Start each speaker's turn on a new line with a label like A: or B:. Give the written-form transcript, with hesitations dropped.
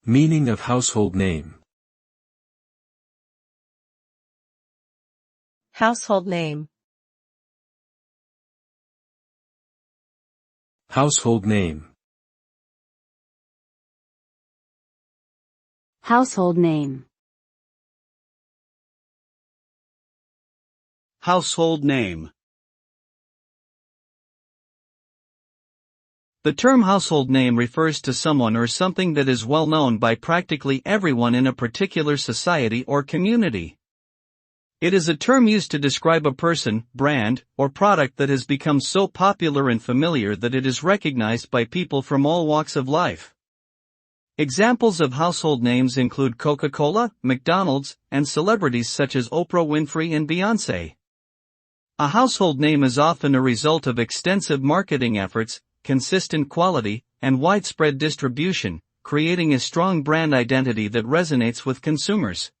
A: Meaning of household name.
B: Household name.
A: Household name.
C: Household name.
D: Household name. The term household name refers to someone or something that is well known by practically everyone in a particular society or community. It is a term used to describe a person, brand, or product that has become so popular and familiar that it is recognized by people from all walks of life. Examples of household names include Coca-Cola, McDonald's, and celebrities such as Oprah Winfrey and Beyoncé. A household name is often a result of extensive marketing efforts, consistent quality, and widespread distribution, creating a strong brand identity that resonates with consumers.